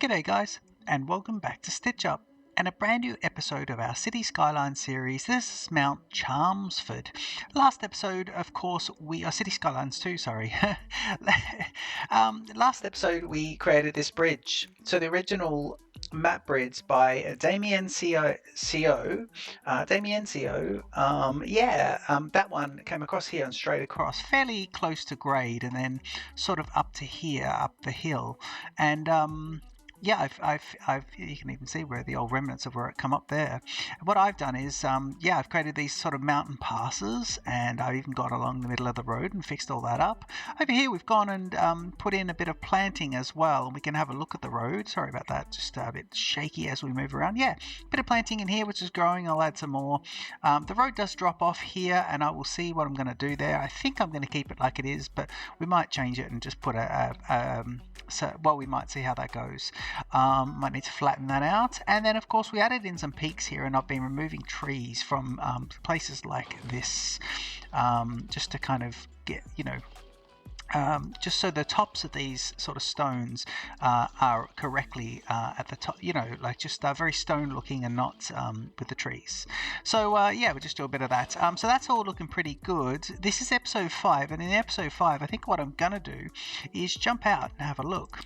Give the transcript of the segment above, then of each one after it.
G'day guys, and welcome back to Stitch Up and a brand new episode of our City Skylines series. This is Mount Chalmsford. Last episode, of course, City Skylines 2, sorry. Last episode we created this bridge. So the original map bridge by Damien Co. That one came across here and straight across, fairly close to grade, and then sort of up to here, up the hill, and yeah, I've you can even see where the old remnants of where it come up there. What I've done is, I've created these sort of mountain passes, and I've even gone along the middle of the road and fixed all that up. Over here, we've gone and put in a bit of planting as well, and we can have a look at the road. Sorry about that, just a bit shaky as we move around. Yeah, a bit of planting in here, which is growing. I'll add some more. The road does drop off here, and I will see what I'm going to do there. I think I'm going to keep it like it is, but we might change it and just put we might see how that goes. Might need to flatten that out, and then of course we added in some peaks here, and I've been removing trees from places like this, just to kind of get, just so the tops of these sort of stones are correctly at the top, like just very stone looking and not with the trees. So we'll just do a bit of that. So that's all looking pretty good. This is episode 5, and in episode 5 I think what I'm gonna do is jump out and have a look,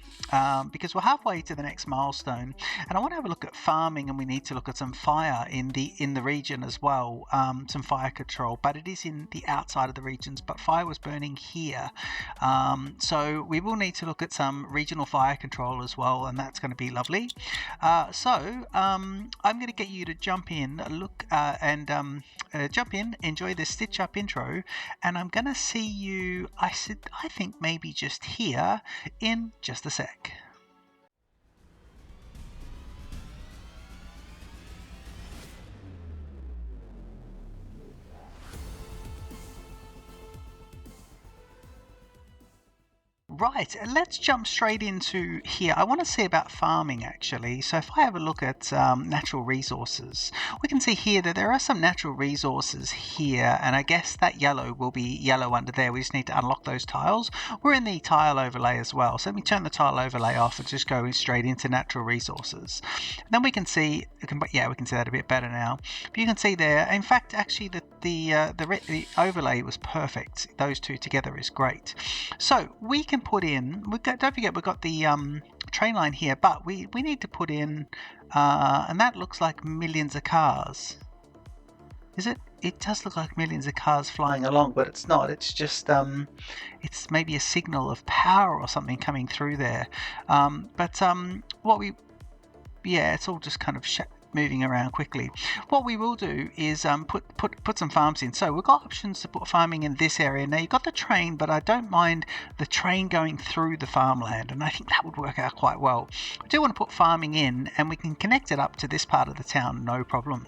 because we're halfway to the next milestone, and I want to have a look at farming, and we need to look at some fire in the region as well, some fire control, but it is in the outside of the regions, but fire was burning here. So we will need to look at some regional fire control as well, and that's going to be lovely. I'm going to get you to jump in, enjoy this Stitch Up intro, and I'm going to see you, I think maybe just here in just a sec. Right, let's jump straight into here. I want to see about farming actually. So if I have a look at natural resources, we can see here that there are some natural resources here, and I guess that yellow will be yellow under there. We just need to unlock those tiles. We're in the tile overlay as well, so let me turn the tile overlay off and just go straight into natural resources. And then we can see, we can see that a bit better now. But you can see there, in fact, actually the overlay was perfect. Those two together is great. So we can put in, don't forget we've got the train line here, but we need to put in, and that looks like millions of cars. Is it? It does look like millions of cars flying along, but it's not. It's just, it's maybe a signal of power or something coming through there. It's all just kind of moving around quickly. What we will do is put some farms in. So we've got options to put farming in this area. Now you've got the train, but I don't mind the train going through the farmland, and I think that would work out quite well. I do want to put farming in, and we can connect it up to this part of the town, no problem.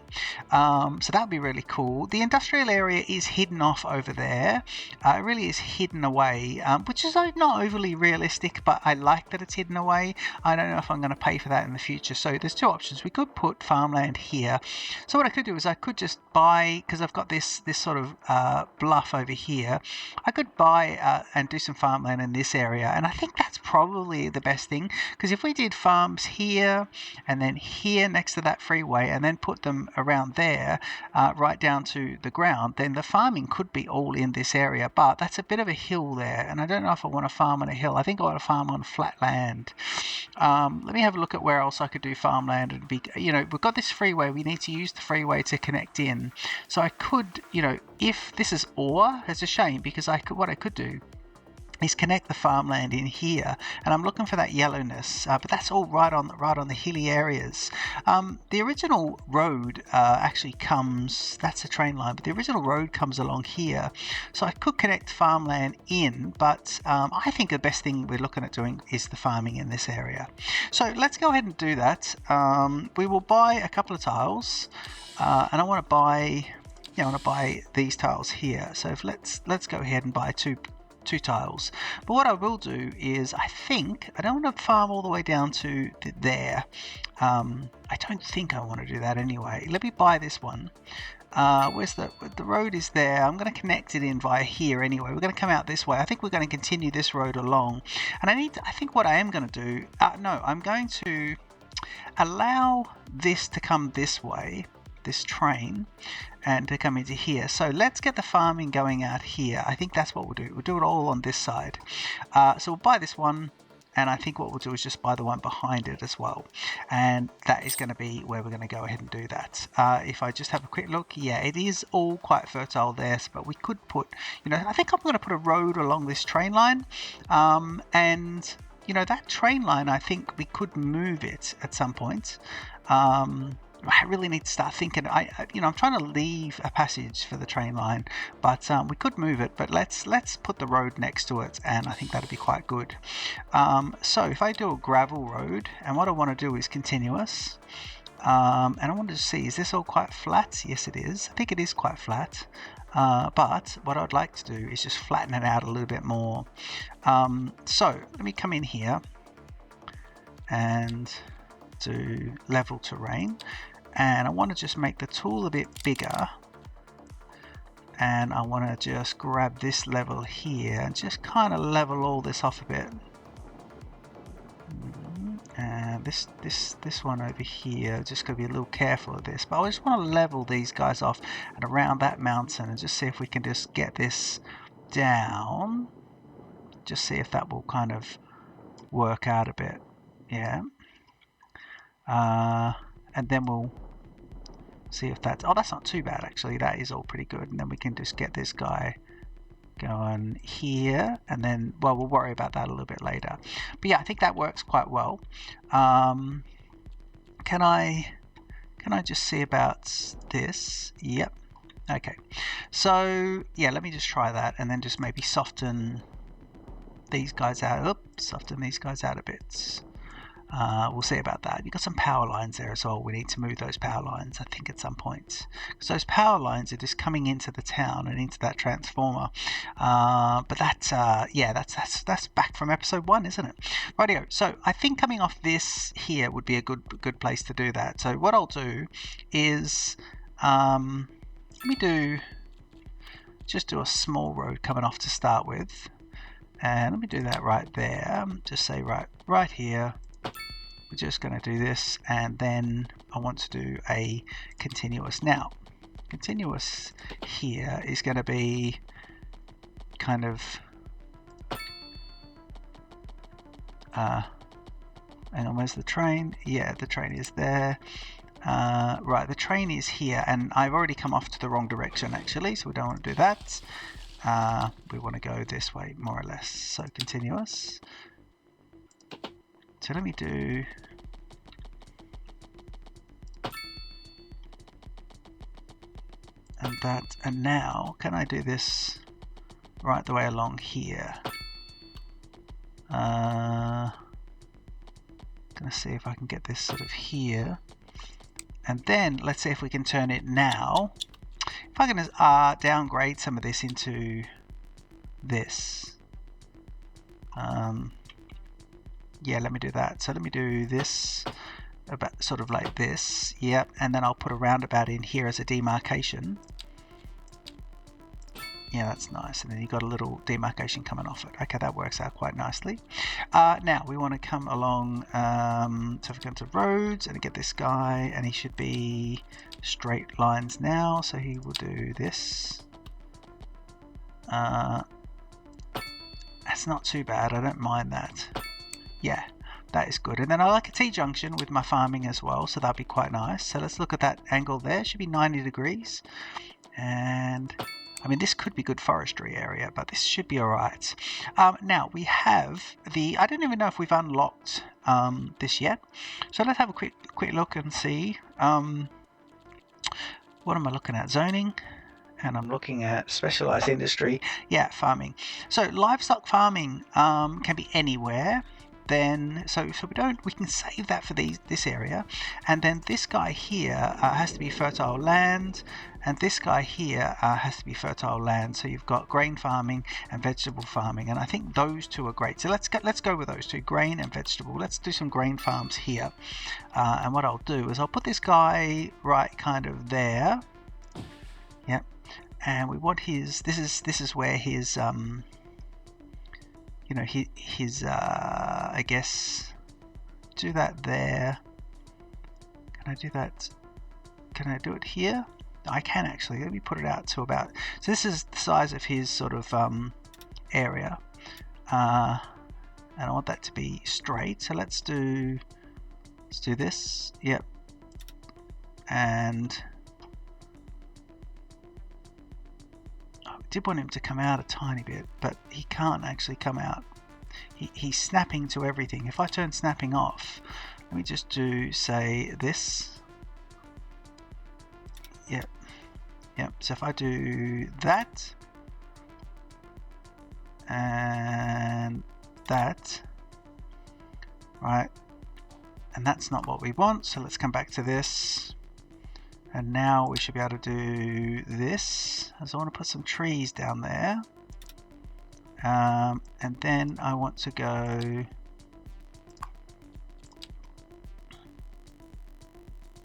So that would be really cool. The industrial area is hidden off over there. It really is hidden away, which is not overly realistic, but I like that it's hidden away. I don't know if I'm going to pay for that in the future. So there's two options. We could put farmland here. So what I could do is I could just buy, because I've got this sort of bluff over here, I could buy and do some farmland in this area, and I think that's probably the best thing, because if we did farms here and then here next to that freeway and then put them around there right down to the ground, then the farming could be all in this area, but that's a bit of a hill there, and I don't know if I want to farm on a hill. I think I want to farm on flat land. Let me have a look at where else I could do farmland. And be, we've got this freeway. We need to use the freeway to connect in. So I could, if this is ore, it's a shame, because what I could do is connect the farmland in here, and I'm looking for that yellowness, but that's all right on the hilly areas. The original road actually comes, that's a train line, but the original road comes along here, so I could connect farmland in, but I think the best thing we're looking at doing is the farming in this area. So let's go ahead and do that. We will buy a couple of tiles, and I want to buy these tiles here. So let's go ahead and buy two tiles. But what I will do is, I don't want to farm all the way down to there. I don't think I want to do that anyway. Let me buy this one. Where's the road is there. I'm going to connect it in via here anyway. We're going to come out this way. I think we're going to continue this road along, and I think what I am going to do, no, I'm going to allow this to come this way, this train, and to come into here. So let's get the farming going out here. I think that's what we'll do. We'll do it all on this side. So we'll buy this one, and I think what we'll do is just buy the one behind it as well. And that is going to be where we're going to go ahead and do that. If I just have a quick look, yeah, it is all quite fertile there, but we could put, I think I'm going to put a road along this train line, and that train line, I think we could move it at some point. I really need to start thinking. I'm trying to leave a passage for the train line, but we could move it. But let's put the road next to it, and I think that'd be quite good. So if I do a gravel road, and what I want to do is continuous, and I wanted to see, is this all quite flat? Yes, it is. I think it is quite flat. But what I'd like to do is just flatten it out a little bit more. So let me come in here and do level terrain, and I want to just make the tool a bit bigger, and I want to just grab this level here and just kind of level all this off a bit. And this one over here, just going to be a little careful of this, but I just want to level these guys off and around that mountain, and just see if we can just get this down, just see if that will kind of work out a bit. Yeah. And then we'll see if that's not too bad actually. That is all pretty good, and then we can just get this guy going here, and then, well, we'll worry about that a little bit later. But yeah, I think that works quite well. Can I just see about this? Yep. Okay, so yeah, let me just try that, and then just maybe soften these guys out. Soften these guys out a bit. We'll see about that. You've got some power lines there as well. We need to move those power lines, I think, at some point, because those power lines are just coming into the town and into that transformer. But that's back from episode 1, isn't it? Rightio. So I think coming off this here would be a good place to do that. So what I'll do is let me just do a small road coming off to start with, and let me do that right there. Just say right here. We're just going to do this, and then I want to do a continuous. Now, continuous here is going to be kind of hang on, where's the train? Yeah, the train is there. Right, the train is here, and I've already come off to the wrong direction actually, so we don't want to do that. We want to go this way more or less. So continuous. So let me do and that, and now can I do this right the way along here? Gonna see if I can get this sort of here, and then let's see if we can turn it now. If I can downgrade some of this into this. Yeah, let me do that. So let me do this about sort of like this. Yep, and then I'll put a roundabout in here as a demarcation. Yeah, that's nice. And then you've got a little demarcation coming off it. Okay, that works out quite nicely. Now we want to come along, so if we go to roads and get this guy, and he should be straight lines now, so he will do this. That's not too bad, I don't mind that. Yeah, that is good. And then I like a T-junction with my farming as well, so that'd be quite nice. So let's look at that angle there. It should be 90 degrees. And I mean, this could be good forestry area, but this should be all right. Now we have I don't even know if we've unlocked this yet. So let's have a quick look and see. What am I looking at? Zoning. And I'm looking at specialized industry. Yeah, farming. So livestock farming can be anywhere. Then so we can save that for this area, and then this guy here has to be fertile land, and this guy here has to be fertile land. So you've got grain farming and vegetable farming, and I think those two are great. So let's go with those two, grain and vegetable. Let's do some grain farms here, and what I'll do is I'll put this guy right kind of there. and we want his. This is where his you know, his I guess, do that there. Can I do that? Can I do it here? I can actually. Let me put it out to about. So this is the size of his sort of area, and I want that to be straight. So let's do this. Yep, and I did want him to come out a tiny bit, but he can't actually come out. He's snapping to everything. If I turn snapping off, let me just do, say, this. Yep. So if I do that and that, right, and that's not what we want, so let's come back to this, and now we should be able to do this. So I want to put some trees down there, and then I want to go,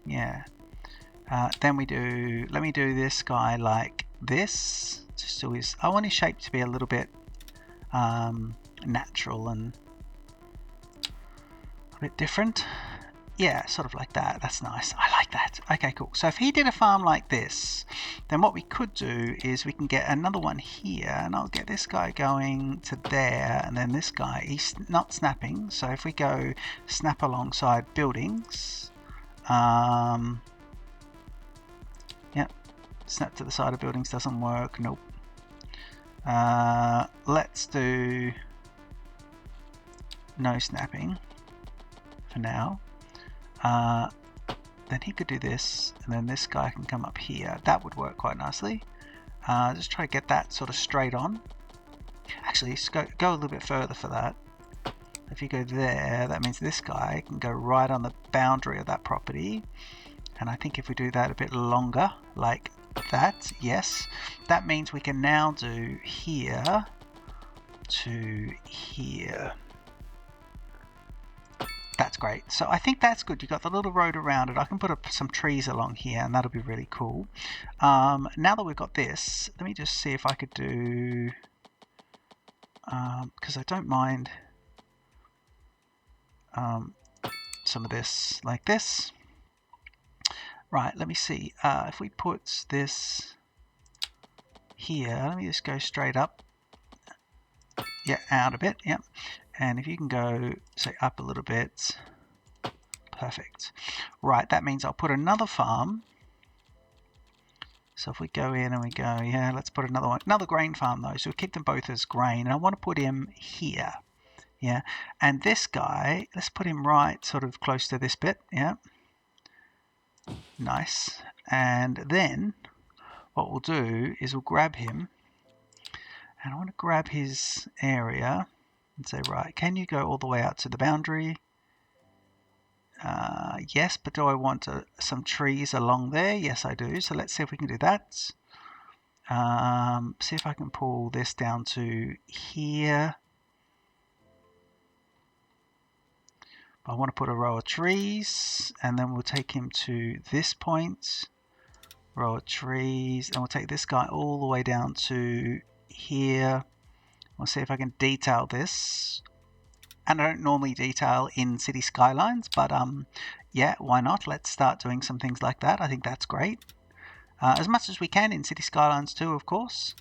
yeah. Then we do, let me do this guy like this, just so his, I want his shape to be a little bit natural and a bit different. Yeah, sort of like that. That's nice. I like that. Okay, cool. So if he did a farm like this, then what we could do is we can get another one here, and I'll get this guy going to there, and then this guy, he's not snapping. So if we go snap alongside buildings, yep, snap to the side of buildings doesn't work. Nope. Let's do no snapping for now. Then he could do this, and then this guy can come up here. That would work quite nicely. Just try to get that sort of straight on. Actually, go a little bit further for that. If you go there, that means this guy can go right on the boundary of that property. And I think if we do that a bit longer, like that, yes, that means we can now do here to here. That's great. So I think that's good. You've got the little road around it. I can put up some trees along here, and that'll be really cool. Now that we've got this, let me just see if I could do, because I don't mind some of this like this. Right, let me see. If we put this here, let me just go straight up. Yeah, out a bit, yeah. And if you can go, say, up a little bit. Perfect. Right, that means I'll put another farm. So if we go in and we go, yeah, let's put another one. Another grain farm, though. So we'll keep them both as grain. And I want to put him here. Yeah. And this guy, let's put him right sort of close to this bit. Yeah. Nice. And then what we'll do is we'll grab him. And I want to grab his area and say, right, can you go all the way out to the boundary? Yes, but do I want some trees along there? Yes, I do. So let's see if we can do that. See if I can pull this down to here. I want to put a row of trees, and then we'll take him to this point. Row of trees, and we'll take this guy all the way down to here. We'll see if I can detail this. And I don't normally detail in City Skylines, but yeah, why not? Let's start doing some things like that. I think that's great. As much as we can in City Skylines too, of course.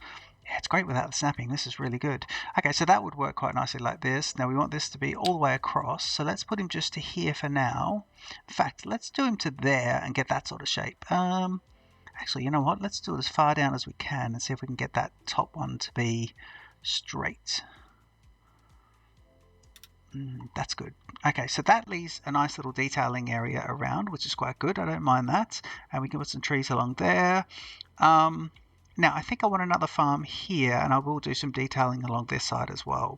Yeah, it's great without the snapping. This is really good. Okay, so that would work quite nicely like this. Now we want this to be all the way across, so let's put him just to here for now. In fact, let's do him to there and get that sort of shape. Actually, you know what? Let's do it as far down as we can and see if we can get that top one to be straight. That's good. Okay, so that leaves a nice little detailing area around, which is quite good. I don't mind that. And we can put some trees along there. Now, I think I want another farm here, and I will do some detailing along this side as well.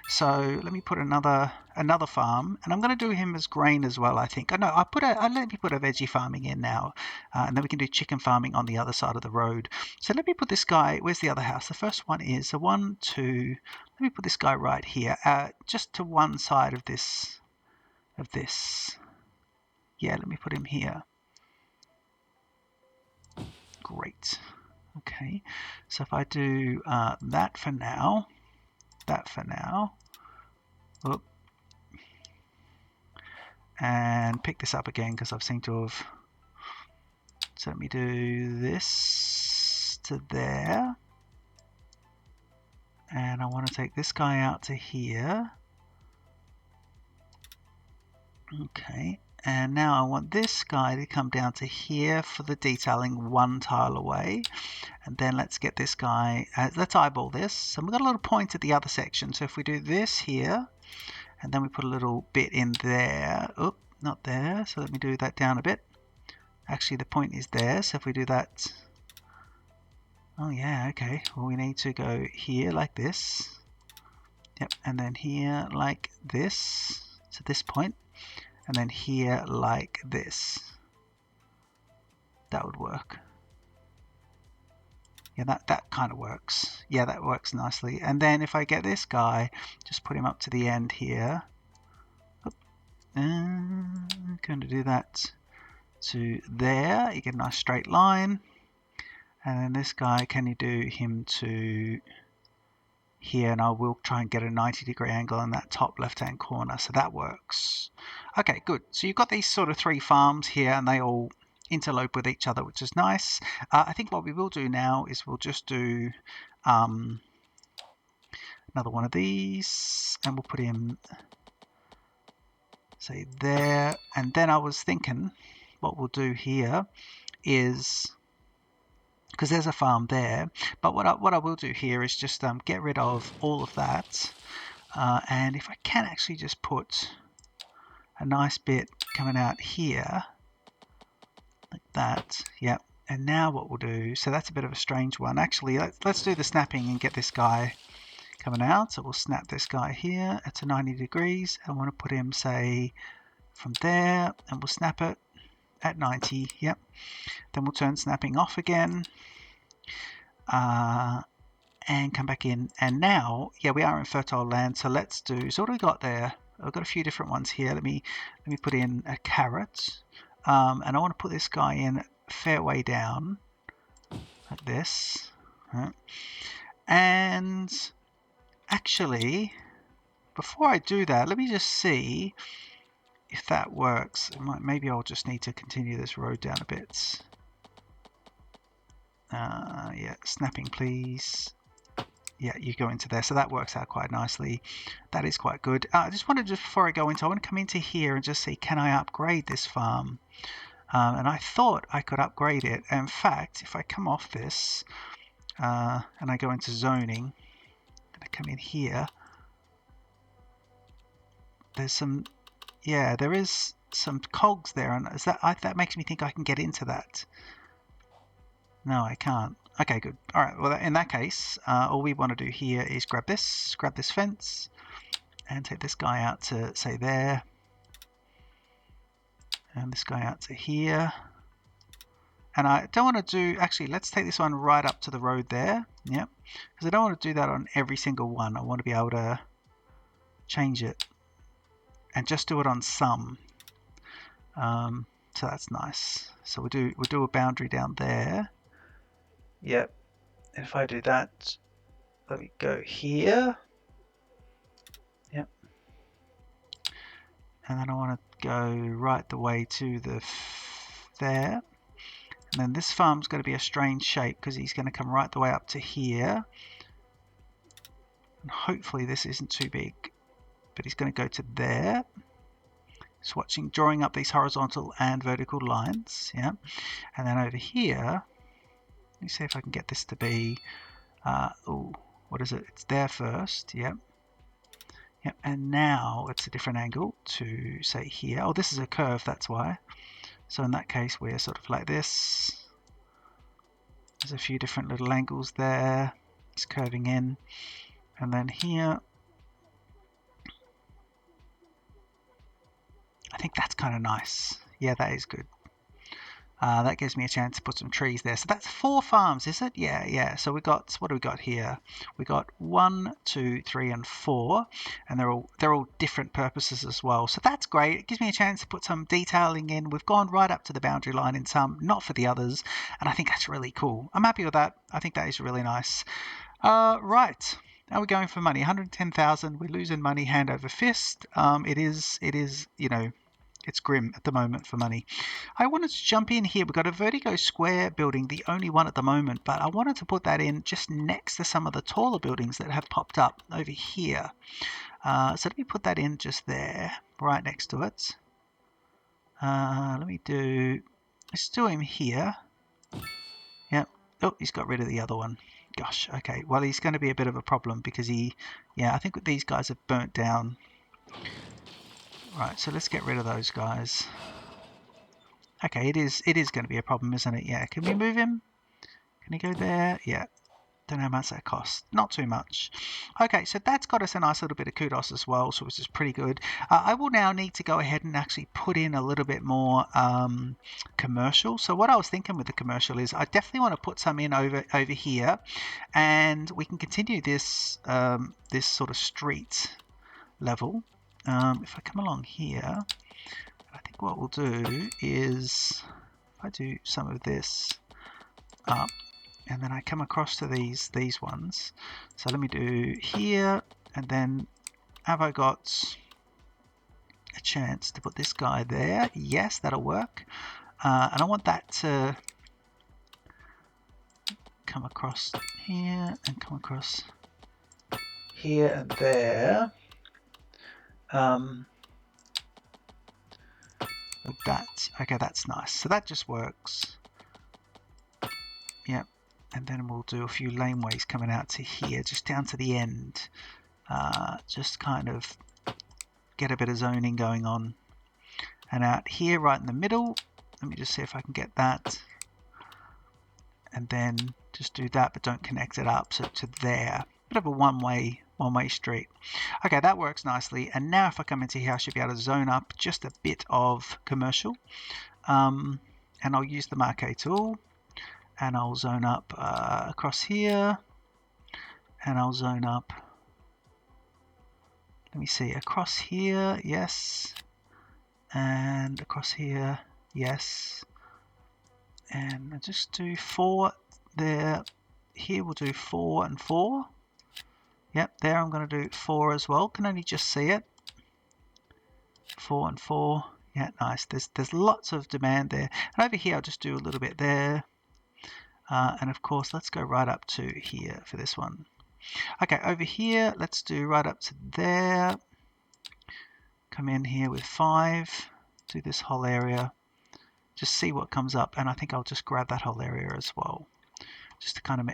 So let me put another farm, and I'm going to do him as grain as well, I think. No, let me put a veggie farming in now, and then we can do chicken farming on the other side of the road. So let me put this guy, where's the other house? The first one is a 1, 2, let me put this guy right here, just to one side of this. Yeah, let me put him here. Great. Okay, so if I do that for now, Oop. And pick this up again because I've seemed to have. So let me do this to there, and I want to take this guy out to here. Okay, and now I want this guy to come down to here for the detailing one tile away. And then let's get this guy, let's eyeball this. And we've got a little point at the other section. So if we do this here, and then we put a little bit in there. Oop, not there. So let me do that down a bit. Actually, the point is there. So if we do that. Oh yeah, okay. Well, we need to go here like this. Yep, and then here like this to this point. And then here like this. That would work. Yeah, that kind of works. Yeah, that works nicely. And then if I get this guy, just put him up to the end here. I'm going to do that to there. You get a nice straight line. And then this guy, can you do him to here? And I will try and get a 90-degree angle in that top left-hand corner. So that works. Okay, good. So you've got these sort of 3 farms here, and they all interlope with each other, which is nice. I think what we will do now is we'll just do another one of these, and we'll put him, say, there. And then I was thinking what we'll do here is, because there's a farm there, but what I will do here is just get rid of all of that, and if I can actually just put a nice bit coming out here like that. Yep. And now what we'll do, so that's a bit of a strange one. Actually, let's do the snapping and get this guy coming out. So we'll snap this guy here at 90 degrees. I want to put him, say, from there, and we'll snap it at 90. Yep. Then we'll turn snapping off again, and come back in. And now, yeah, we are in fertile land. So let's do. So what do we got there? I've got a few different ones here. Let me put in a carrot. And I want to put this guy in a fair way down, like this. Right. And actually, before I do that, let me just see if that works. Maybe I'll just need to continue this road down a bit. Yeah, snapping, please. Yeah, you go into there. So that works out quite nicely. That is quite good. I just wanted, just before I go into, I want to come into here and just see, can I upgrade this farm? And I thought I could upgrade it. In fact, if I come off this and I go into zoning, and I come in here, there's some, yeah, there is some cogs there, and is that makes me think I can get into that. No, I can't. Okay, good. All right. Well, in that case, all we want to do here is grab this fence, and take this guy out to, say, there. And this guy out to here. And I don't want to do, actually, let's take this one right up to the road there. Yep. Because I don't want to do that on every single one. I want to be able to change it and just do it on some. So that's nice. So we'll do a boundary down there. Yep. And if I do that, let me go here. Yep. And then I want to go right the way to the there. And then this farm's going to be a strange shape because he's going to come right the way up to here. And hopefully this isn't too big, but he's going to go to there. Swatching, drawing up these horizontal and vertical lines. Yeah. And then over here, let me see if I can get this to be, what is it? It's there first. Yep. Yep. And now it's a different angle to, say, here. Oh, this is a curve, that's why. So in that case, we're sort of like this. There's a few different little angles there. It's curving in. And then here, I think that's kind of nice. Yeah, that is good. That gives me a chance to put some trees there. So that's 4 farms, is it? Yeah. So we got, what do we got here? We got 1, 2, 3, and 4, and they're all different purposes as well. So that's great. It gives me a chance to put some detailing in. We've gone right up to the boundary line in some, not for the others, and I think that's really cool. I'm happy with that. I think that is really nice. Right. Now we're going for money. 110,000. We're losing money hand over fist. It is, it's grim at the moment for money. I wanted to jump in here. We've got a Vertigo Square building, the only one at the moment, but I wanted to put that in just next to some of the taller buildings that have popped up over here. So let me put that in just there, right next to it. Let's do him here. Yep. Oh, he's got rid of the other one. Gosh, okay. Well, he's going to be a bit of a problem because I think these guys have burnt down. Right, so let's get rid of those guys. Okay, it is going to be a problem, isn't it? Yeah, can we move him? Can he go there? Yeah. Don't know how much that costs. Not too much. Okay, so that's got us a nice little bit of kudos as well, so which is pretty good. I will now need to go ahead and actually put in a little bit more commercial. So what I was thinking with the commercial is I definitely want to put some in over here, and we can continue this this sort of street level. If I come along here, I think what we'll do is if I do some of this up, and then I come across to these ones. So let me do here, and then have I got a chance to put this guy there? Yes, that'll work. And I want that to come across here and come across here and there. With that. Okay, that's nice. So that just works. Yep. And then we'll do a few laneways coming out to here, just down to the end. Just kind of get a bit of zoning going on. And out here, right in the middle, let me just see if I can get that. And then just do that, but don't connect it up. So to there. Bit of a one-way street. Okay, that works nicely. And now if I come into here, I should be able to zone up just a bit of commercial. And I'll use the marquee tool. And I'll zone up across here, and I'll zone up, let me see, across here, yes, and across here, yes, and I'll just do 4 there. Here we'll do 4 and 4. Yep, there I'm going to do 4 as well. Can only just see it. 4 and 4. Yeah, nice. There's lots of demand there. And over here I'll just do a little bit there. And of course, let's go right up to here for this one. Okay, over here, let's do right up to there. Come in here with 5. Do this whole area. Just see what comes up. And I think I'll just grab that whole area as well. Just to kind of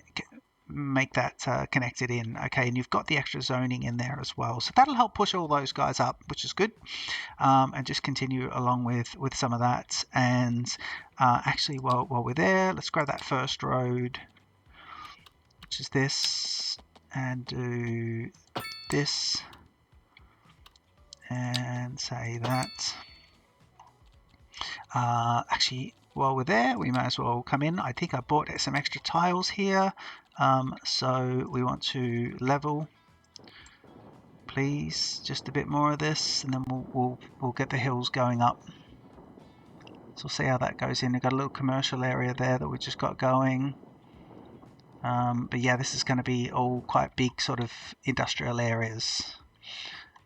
make that connected in. Okay, and you've got the extra zoning in there as well. So that'll help push all those guys up, which is good. And just continue along with some of that. And actually, while we're there, let's grab that first road, which is this, and do this, and say that. Actually, while we're there, we may as well come in. I think I bought some extra tiles here. So we want to level, please, just a bit more of this, and then we'll get the hills going up. So we'll see how that goes in. We've got a little commercial area there that we just got going. But yeah, this is going to be all quite big sort of industrial areas.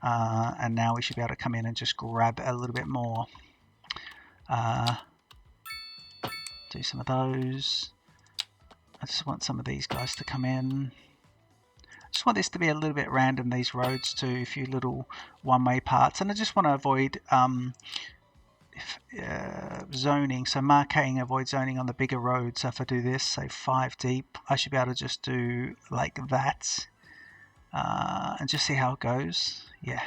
And now we should be able to come in and just grab a little bit more. Do some of those. I just want some of these guys to come in. I just want this to be a little bit random, these roads too, a few little one-way parts. And I just want to avoid zoning, so marking, avoid zoning on the bigger roads. So if I do this, say 5 deep, I should be able to just do like that. And just see how it goes. Yeah,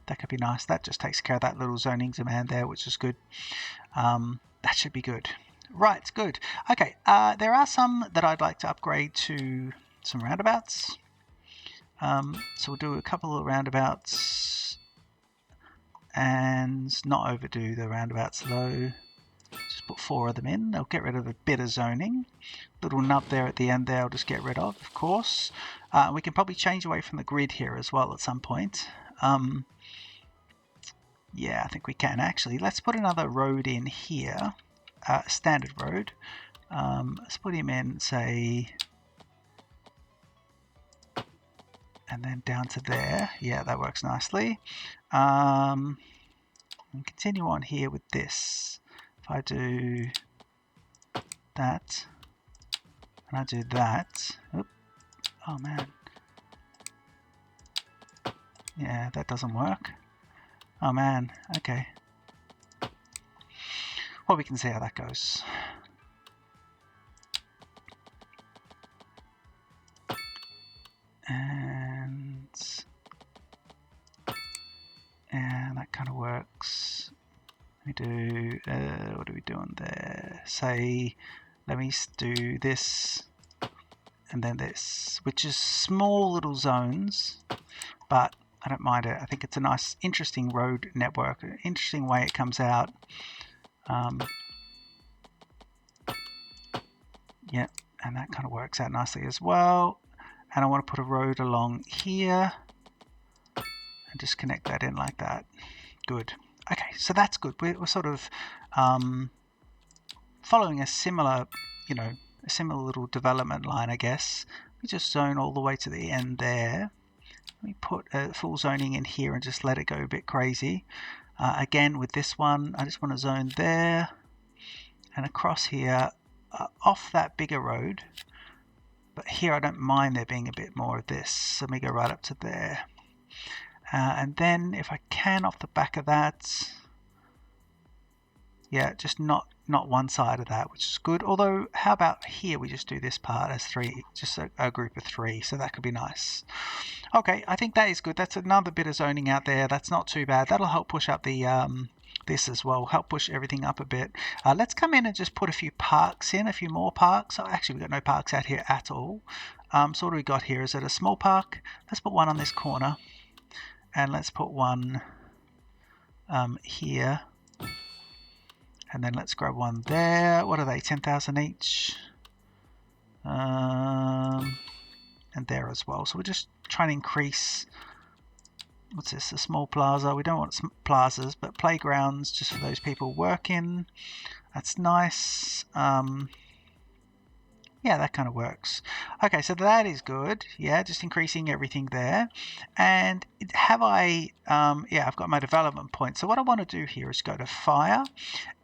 that could be nice. That just takes care of that little zoning demand there, which is good. That should be good. Right, good. Okay, there are some that I'd like to upgrade to some roundabouts. So we'll do a couple of roundabouts and not overdo the roundabouts though. Just just put 4 of them in. They'll get rid of a bit of zoning. Little nub there at the end there I'll just get rid of course. We can probably change away from the grid here as well at some point. Yeah, I think we can actually. Let's put another road in here, standard road. Let's put him in, say, and then down to there. Yeah, that works nicely. And continue on here with this. If I do that, and I do that, oop, oh man, yeah, that doesn't work. Oh man, okay. Well, we can see how that goes. And that kind of works. We do, what are we doing there? Say, let me do this and then this, which is small little zones, but I don't mind it. I think it's a nice, interesting road network, an interesting way it comes out. Yeah, and that kind of works out nicely as well. And I want to put a road along here and just connect that in like that. Good. Okay, so that's good. We're sort of following a similar, a similar little development line, I guess. We just zone all the way to the end there. Let me put full zoning in here and just let it go a bit crazy. Again, with this one, I just want to zone there and across here, off that bigger road. But here I don't mind there being a bit more of this. Let me go right up to there. And then if I can off the back of that, yeah, just not one side of that, which is good. Although, how about here we just do this part as 3, just a group of 3, so that could be nice. Okay, I think that is good. That's another bit of zoning out there. That's not too bad. That'll help push up the this as well, help push everything up a bit. Let's come in and just put a few parks in, a few more parks. Oh, actually, we've got no parks out here at all. So what do we got here? Is it a small park? Let's put one on this corner. And let's put one here. And then let's grab one there. What are they? 10,000 each. And there as well. So we're just trying to increase. What's this? A small plaza. We don't want plazas, but playgrounds just for those people working. That's nice. Yeah, that kind of works. Okay, so that is good. Yeah, just increasing everything there. And have I, yeah, I've got my development point. So what I want to do here is go to fire.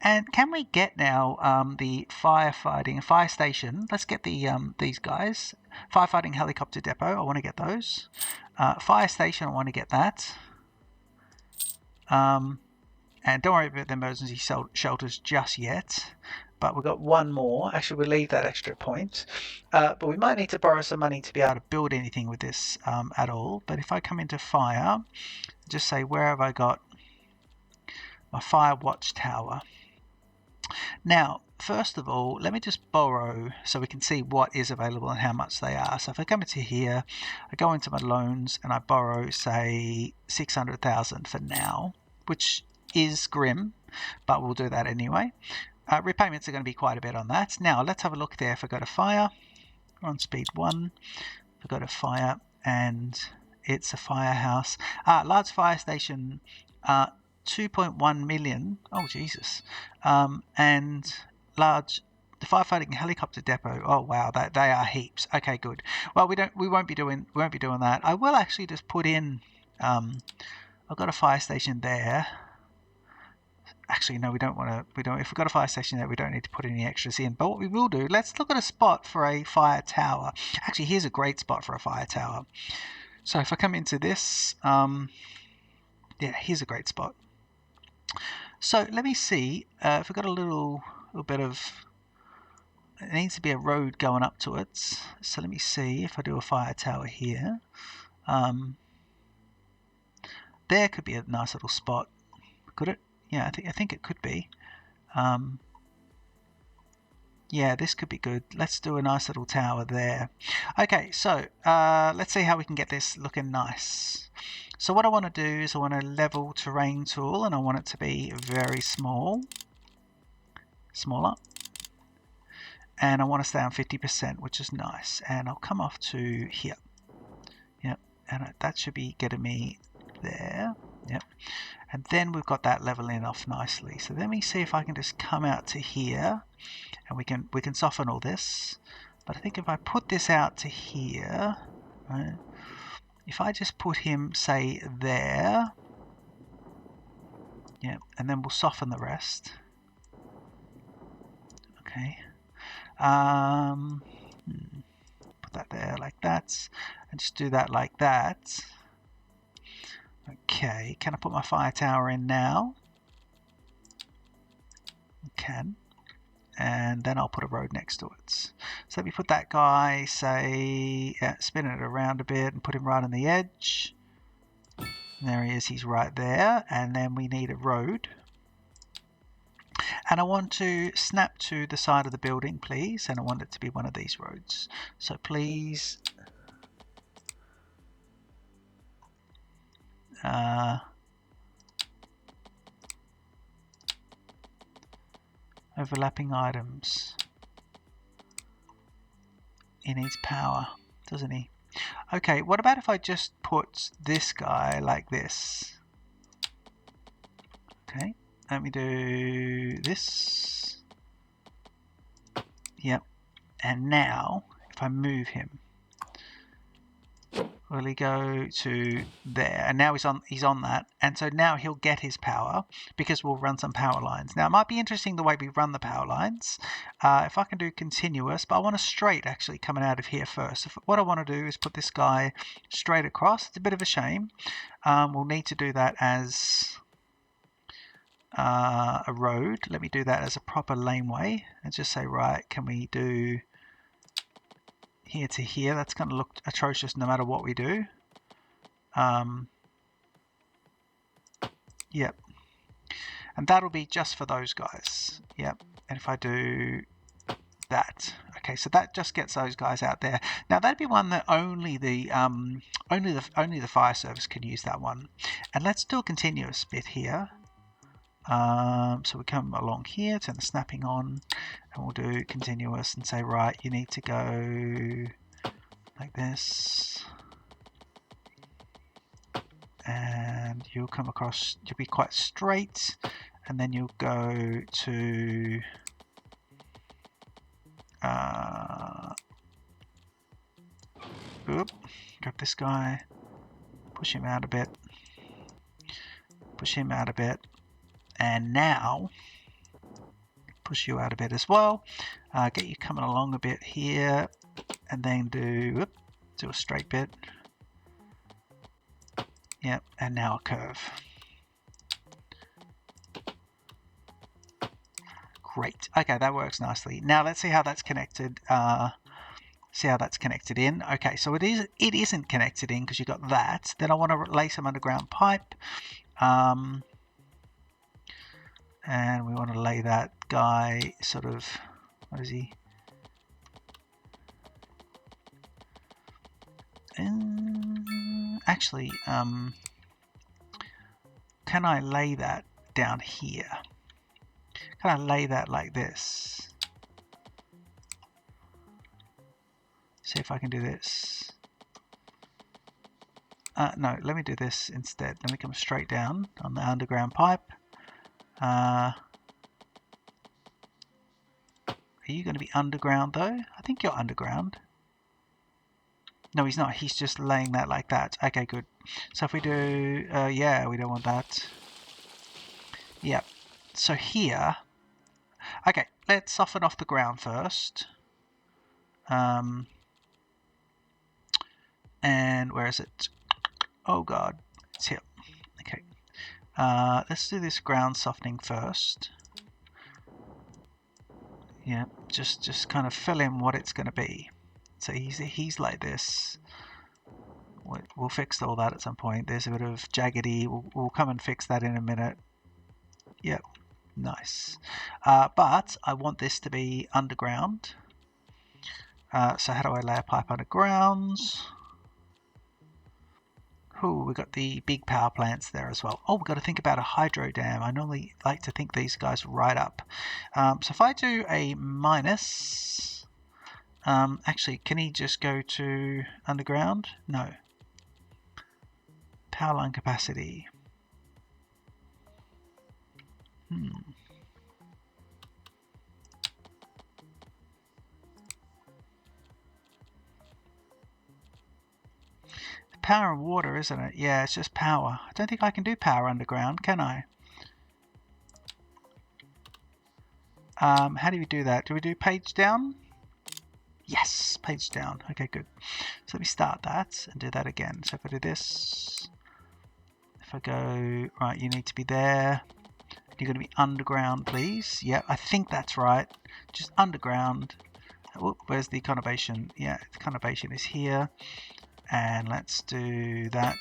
And can we get now the firefighting, fire station? Let's get the these guys. Firefighting helicopter depot, I want to get those. Fire station, I want to get that. And don't worry about the emergency shelters just yet. But we've got one more. Actually, we'll leave that extra point. But we might need to borrow some money to be able to build anything with this at all. But if I come into fire, just say, where have I got my fire watchtower? Now, first of all, let me just borrow so we can see what is available and how much they are. So if I come into here, I go into my loans and I borrow, say, 600,000 for now, which is grim, but we'll do that anyway. Repayments are going to be quite a bit on that. Now, let's have a look there. If I go to fire, we're on speed 1. If I go to fire, and it's a firehouse. Large fire station, 2.1 million. Oh, Jesus. And large the firefighting helicopter depot. Oh, wow, they are heaps. Okay, good. Well, we won't be doing that. I will actually just put in. I've got a fire station there. Actually, no, we don't want to. If we've got a fire station there, we don't need to put any extras in. But what we will do, let's look at a spot for a fire tower. Actually, here's a great spot for a fire tower. So if I come into this, yeah, here's a great spot. So let me see if we've got a little bit of. It needs to be a road going up to it. So let me see if I do a fire tower here. There could be a nice little spot. Could it? Yeah, I think it could be. Yeah, this could be good. Let's do a nice little tower there. Okay, so let's see how we can get this looking nice. So what I want to do is I want a level terrain tool, and I want it to be very small. smaller. And I want to stay on 50%, which is nice. And I'll come off to here. Yep, and that should be getting me there. Yep, and then we've got that leveling off nicely. So let me see if I can just come out to here, and we can soften all this. But I think if I put this out to here, right, if I just put him, say, there, yeah, and then we'll soften the rest. Okay. Put that there like that, and just do that like that. Okay, can I put my fire tower in now? I can. And then I'll put a road next to it. So let me put that guy, say, spin it around a bit and put him right on the edge. And there he is, he's right there. And then we need a road. And I want to snap to the side of the building, please. And I want it to be one of these roads. So please... overlapping items. He needs power, doesn't he? Okay, what about if I just put this guy like this? Okay, let me do this. Yep, and now if I move him, will he go to there? And now he's on that, and so now he'll get his power because we'll run some power lines. Now it might be interesting the way we run the power lines. If I can do continuous, but I want a straight actually coming out of here first. What I want to do is put this guy straight across. It's a bit of a shame. We'll need to do that as a road. Let me do that as a proper laneway and just say, right, can we do here to here? That's going to look atrocious no matter what we do. Yep, and that'll be just for those guys. Yep, and if I do that, okay, so that just gets those guys out there. Now that'd be one that only the fire service can use that one. And let's do a continuous bit here. So we come along here, turn the snapping on, and we'll do continuous and say, right, you need to go like this, and you'll come across, you'll be quite straight, and then you'll go to grab this guy, push him out a bit, push him out a bit, and now push you out a bit as well, get you coming along a bit here, and then do a straight bit. Yep, and now a curve. Great. Okay, that works nicely. Now let's see how that's connected. See how that's connected in. Okay, so it isn't connected in because you got that. Then I want to lay some underground pipe. And we want to lay that guy sort of, what is he? Actually, can I lay that down here? Can I lay that like this? See if I can do this. No, let me do this instead. Let me come straight down on the underground pipe. Are you going to be underground though? I think you're underground. No, he's not. He's just laying that like that. Okay, good. So if we do, yeah, we don't want that. Yep. So here, okay, let's soften off the ground first. And where is it? Oh God, it's here. Okay. Let's do this ground softening first. Yeah, just kind of fill in what it's going to be. So he's like this. We'll fix all that at some point. There's a bit of jaggedy. We'll come and fix that in a minute. Yep, nice. But I want this to be underground. So how do I lay a pipe underground? Oh, we've got the big power plants there as well. Oh, we've got to think about a hydro dam. I normally like to think these guys right up. So if I do a minus, actually, can he just go to underground? No. Power line capacity. Power and water, isn't it? Yeah, it's just power. I don't think I can do power underground, can I? How do we do that? Do we do page down? Yes, page down. Okay, good. So let me start that and do that again. So if I do this, if I go, right, you need to be there. You're going to be underground, please. Yeah, I think that's right. Just underground. Oh, where's the conurbation? Yeah, the conurbation is here. And let's do that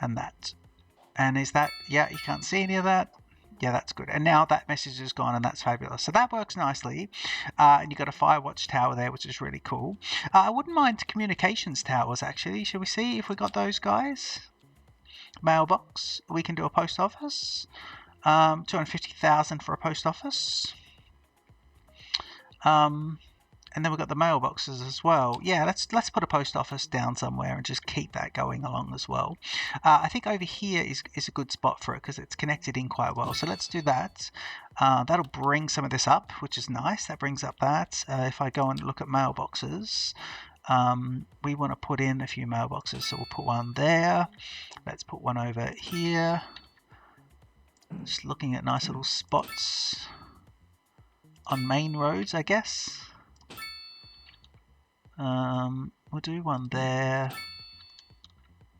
and that. And is that, yeah, you can't see any of that. Yeah, that's good. And now that message is gone, and that's fabulous. So that works nicely. And you've got a fire watch tower there, which is really cool. I wouldn't mind communications towers, actually. Shall we see if we got those guys? Mailbox. We can do a post office. 250,000 for a post office. And then we've got the mailboxes as well. Yeah, let's put a post office down somewhere and just keep that going along as well. I think over here is a good spot for it because it's connected in quite well. So let's do that. That'll bring some of this up, which is nice. That brings up that. If I go and look at mailboxes, we want to put in a few mailboxes. So we'll put one there. Let's put one over here. Just looking at nice little spots on main roads, I guess. We'll do one there.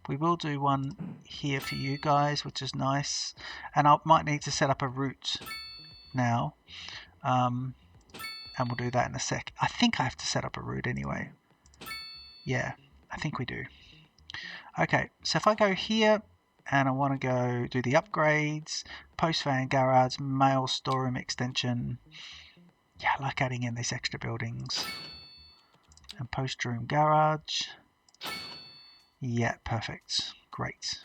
We will do one here for you guys, which is nice. And I might need to set up a route now. And we'll do that in a sec. I think I have to set up a route anyway. Yeah, I think we do. Okay, so if I go here and I want to go do the upgrades, post van garage, mail storeroom extension. Yeah, I like adding in these extra buildings. And post room garage. Yeah, perfect. Great.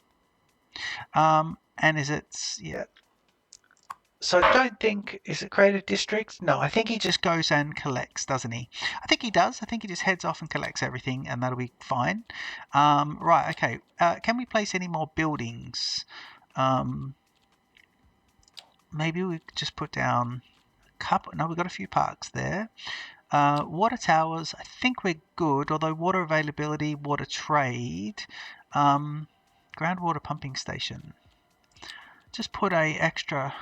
And is it, yeah. So I don't think, is it creative district? No, I think he just goes and collects, doesn't he? I think he does. I think he just heads off and collects everything and that'll be fine. Right, okay. Can we place any more buildings? Maybe we just put down a couple. No, we've got a few parks there. Water towers, I think we're good, although water availability, water trade, groundwater pumping station. Just put a extra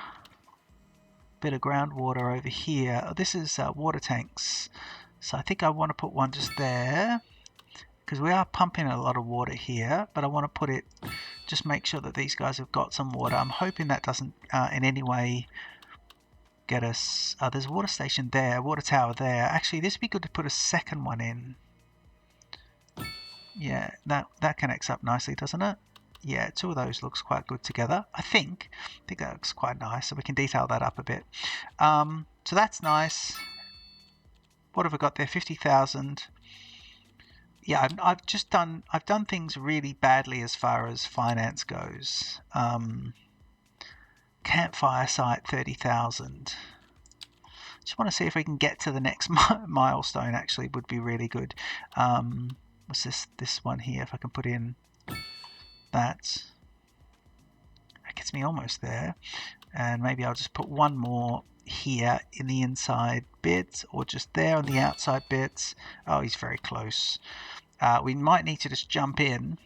bit of groundwater over here. This is water tanks, so I think I want to put one just there because we are pumping a lot of water here, but I want to put it, just make sure that these guys have got some water. I'm hoping that doesn't in any way get us, there's a water station there, water tower there. Actually, this would be good to put a second one in. Yeah, that connects up nicely, doesn't it? Yeah, two of those looks quite good together. I think that looks quite nice, so we can detail that up a bit. So that's nice. What have I got there? 50,000. Yeah, I've done things really badly as far as finance goes. Campfire site 30,000. Just want to see if we can get to the next milestone. Actually, would be really good. What's this one here? If I can put in that gets me almost there. And maybe I'll just put one more here in the inside bit, or just there on the outside bits. Oh, he's very close. We might need to just jump in.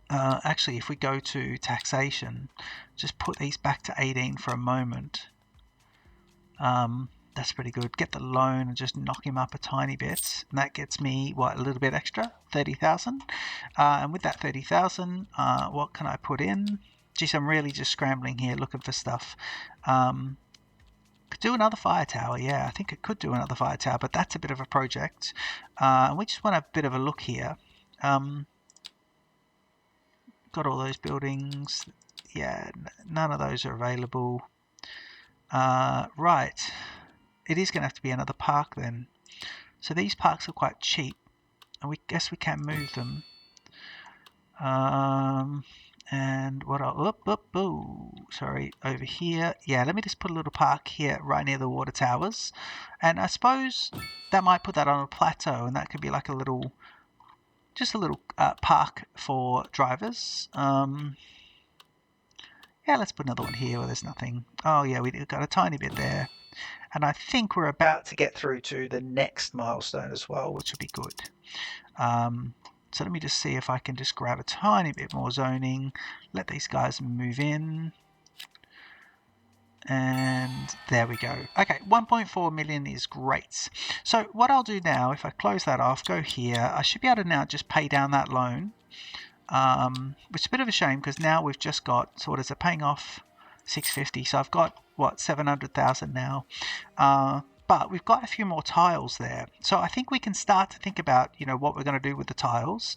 Actually, if we go to taxation, just put these back to 18 for a moment. That's pretty good. Get the loan and just knock him up a tiny bit. And that gets me, what, a little bit extra? 30,000. And with that 30,000, what can I put in? Geez, I'm really just scrambling here looking for stuff. Could do another fire tower. Yeah, I think it could do another fire tower, but that's a bit of a project. And we just want a bit of a look here. Got all those buildings. Yeah, none of those are available. Right. It is going to have to be another park then. So these parks are quite cheap, and we guess we can move them. And what sorry, over here. Yeah, let me just put a little park here right near the water towers. And I suppose that might put that on a plateau, and that could be like a little, just a little park for drivers. Yeah, let's put another one here where there's nothing. Oh yeah, we've got a tiny bit there. And I think we're about to get through to the next milestone as well, which would be good. So let me just see if I can just grab a tiny bit more zoning, let these guys move in. And there we go. Okay, 1.4 million is great. So what I'll do now, if I close that off, go here, I should be able to now just pay down that loan. Which is a bit of a shame because now we've just got, so what is it, paying off 650. So I've got, what, 700,000 now. But we've got a few more tiles there. So I think we can start to think about, you know, what we're going to do with the tiles.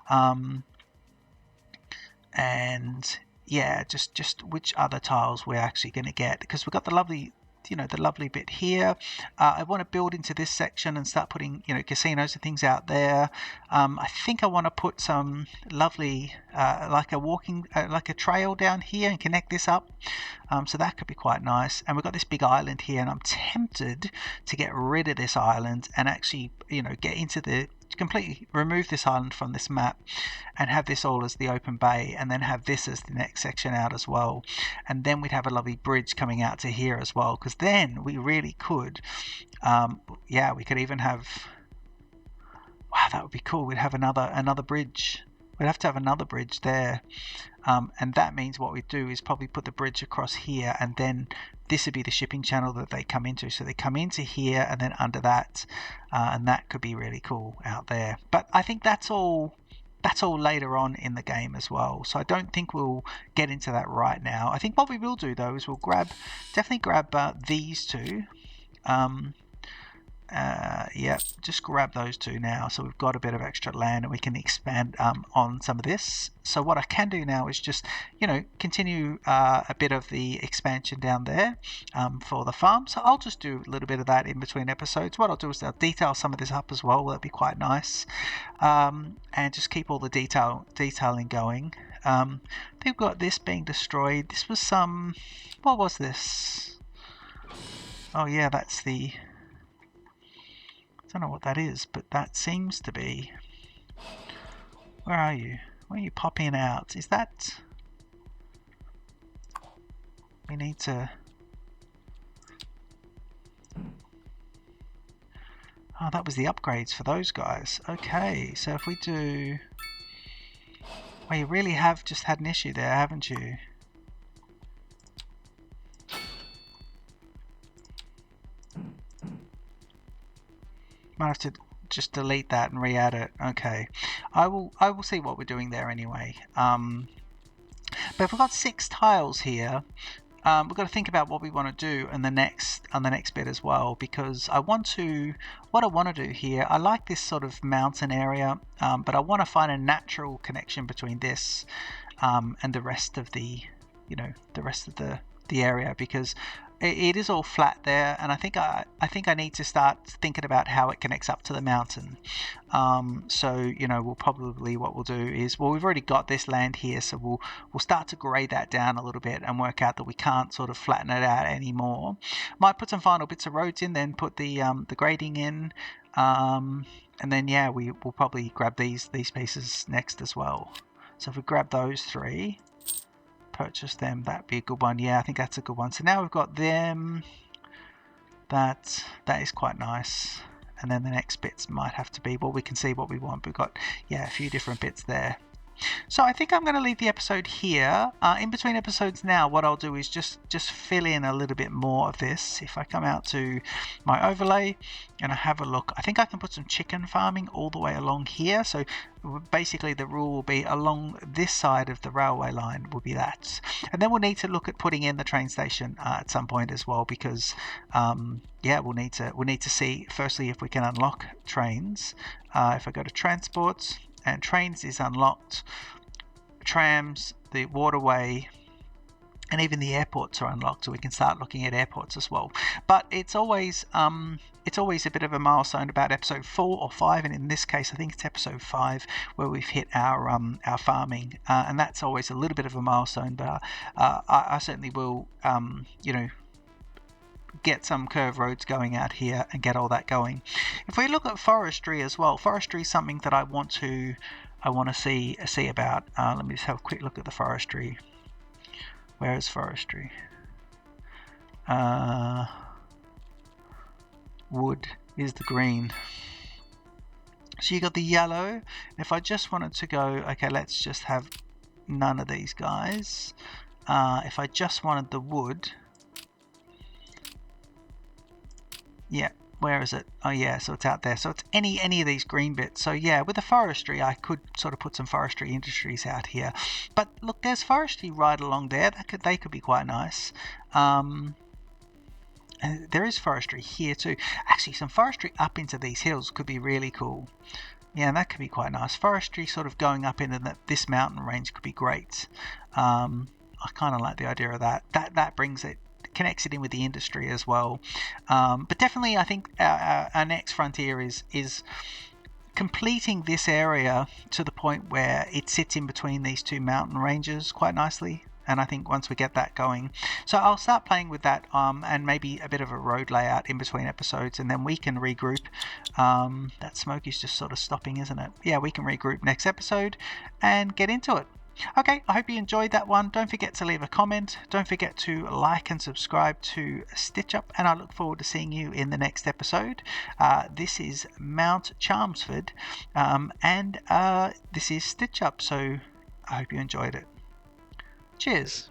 And yeah, just which other tiles we're actually going to get, because we've got the lovely, you know, the lovely bit here. I want to build into this section and start putting, you know, casinos and things out there. I think I want to put some lovely like a walking like a trail down here and connect this up, so that could be quite nice. And we've got this big island here, and I'm tempted to get rid of this island and actually, you know, get into the, completely remove this island from this map and have this all as the open bay, and then have this as the next section out as well. And then we'd have a lovely bridge coming out to here as well, because then we really could, yeah, we could even have, wow, that would be cool. We'd have another bridge. We'd have to have another bridge there. And that means what we do is probably put the bridge across here, and then this would be the shipping channel that they come into. So they come into here and then under that, and that could be really cool out there. But I think that's all later on in the game as well. So I don't think we'll get into that right now. I think what we will do though is we'll definitely grab these two. Yeah, just grab those two now, so we've got a bit of extra land and we can expand on some of this. So what I can do now is just, you know, continue a bit of the expansion down there for the farm. So I'll just do a little bit of that in between episodes. What I'll do is I'll detail some of this up as well. That'd be quite nice, and just keep all the detailing going. I think we've got this being destroyed. This was some, what was this? Oh yeah, that's the, I don't know what that is, but that seems to be, where are you? Where are you popping out? Is that, we need to, oh, that was the upgrades for those guys. Okay, so if we do, well, you really have just had an issue there, haven't you? Might have to just delete that and re-add it. Okay, I will see what we're doing there anyway. But if we've got 6 tiles here, we've got to think about what we want to do on the next bit as well, because what I want to do here, I like this sort of mountain area, but I want to find a natural connection between this and the rest of the, you know, the rest of the area, because it is all flat there, and I think I need to start thinking about how it connects up to the mountain. So, you know, what we'll do is, well, we've already got this land here, so we'll start to grade that down a little bit and work out that we can't sort of flatten it out anymore. Might put some final bits of roads in, then put the grading in, and then yeah, we'll probably grab these pieces next as well. So if we grab those 3, purchase them, that'd be a good one. Yeah, I think that's a good one. So now we've got them. That is quite nice. And then the next bits might have to be, well, we can see what we want. We've got, yeah, a few different bits there. So I think I'm going to leave the episode here. In between episodes now, what I'll do is just fill in a little bit more of this. If I come out to my overlay and I have a look, I think I can put some chicken farming all the way along here. So basically the rule will be along this side of the railway line will be that. And then we'll need to look at putting in the train station at some point as well, because yeah, we'll need to see firstly if we can unlock trains. If I go to transports, and trains is unlocked, trams, the waterway, and even the airports are unlocked, so we can start looking at airports as well. But it's always a bit of a milestone about episode 4 or 5, and in this case I think it's episode 5 where we've hit our farming, and that's always a little bit of a milestone. But I certainly will get some curved roads going out here and get all that going. If we look at forestry as well, forestry is something that I want to see about. Let me just have a quick look at the forestry. Where is forestry? Wood is the green. So you got the yellow. If I just wanted to go, okay, let's just have none of these guys. If I just wanted the wood, yeah, where is it? Oh yeah, so it's out there. So it's any of these green bits. So yeah, with the forestry, I could sort of put some forestry industries out here. But look, there's forestry right along there. They could be quite nice. And there is forestry here too. Actually, some forestry up into these hills could be really cool. Yeah, that could be quite nice. Forestry sort of going up into this mountain range could be great. I kind of like the idea of that. That brings it, connects it in with the industry as well. But definitely, I think our next frontier is completing this area to the point where it sits in between these two mountain ranges quite nicely. And I think once we get that going, so I'll start playing with that, and maybe a bit of a road layout in between episodes, and then we can regroup. That smoke is just sort of stopping, isn't it? Yeah, we can regroup next episode and get into it. Okay, I hope you enjoyed that one. Don't forget to leave a comment. Don't forget to like and subscribe to Stitch Up, and I look forward to seeing you in the next episode. This is Mount Chalmsford, and this is Stitch Up, so I hope you enjoyed it. Cheers.